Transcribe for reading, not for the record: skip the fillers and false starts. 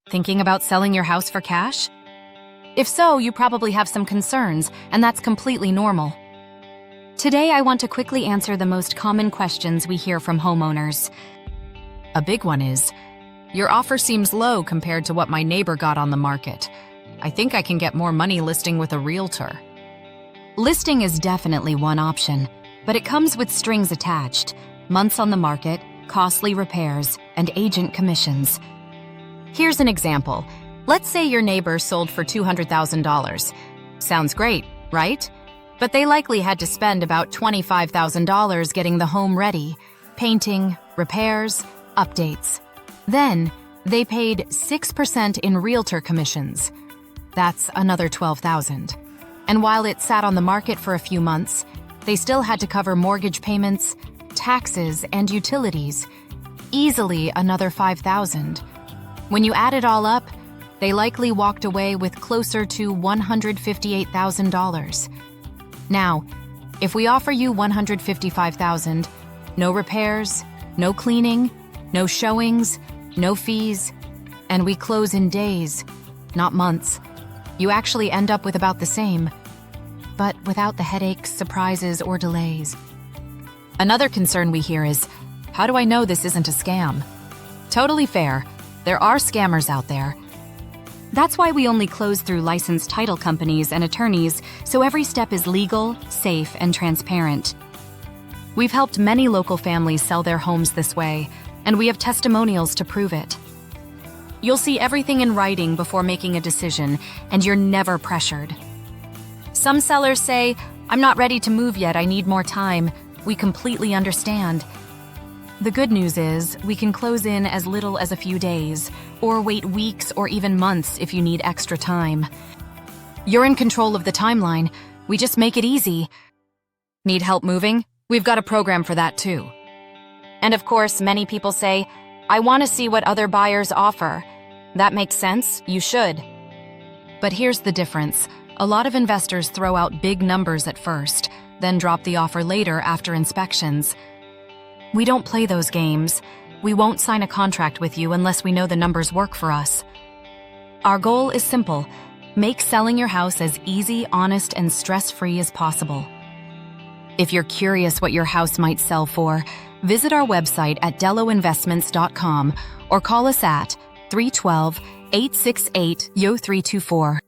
Thinking about selling your house for cash? If so, you probably have some concerns, and that's completely normal. Today, I want to quickly answer the most common questions we hear from homeowners. A big one is, your offer seems low compared to what my neighbor got on the market. I think I can get more money listing with a realtor. Listing is definitely one option, but it comes with strings attached, months on the market, costly repairs, and agent commissions. Here's an example. Let's say your neighbor sold for $200,000. Sounds great, right? But they likely had to spend about $25,000 getting the home ready, painting, repairs, updates. Then, they paid 6% in realtor commissions. That's another $12,000. And while it sat on the market for a few months, they still had to cover mortgage payments, taxes, and utilities. Easily another $5,000. When you add it all up, they likely walked away with closer to $158,000. Now, if we offer you $155,000, no repairs, no cleaning, no showings, no fees, and we close in days, not months, you actually end up with about the same, but without the headaches, surprises, or delays. Another concern we hear is, how do I know this isn't a scam? Totally fair. There are scammers out there. That's why we only close through licensed title companies and attorneys, so every step is legal, safe, and transparent. We've helped many local families sell their homes this way, and we have testimonials to prove it. You'll see everything in writing before making a decision, and you're never pressured. Some sellers say, "I'm not ready to move yet, I need more time." We completely understand. The good news is, we can close in as little as a few days, or wait weeks or even months if you need extra time. You're in control of the timeline. We just make it easy. Need help moving? We've got a program for that too. And of course, many people say, "I want to see what other buyers offer." That makes sense, you should. But here's the difference. A lot of investors throw out big numbers at first, then drop the offer later after inspections. We don't play those games. We won't sign a contract with you unless we know the numbers work for us. Our goal is simple. Make selling your house as easy, honest, and stress-free as possible. If you're curious what your house might sell for, visit our website at delloinvestments.com or call us at 312-868-0324.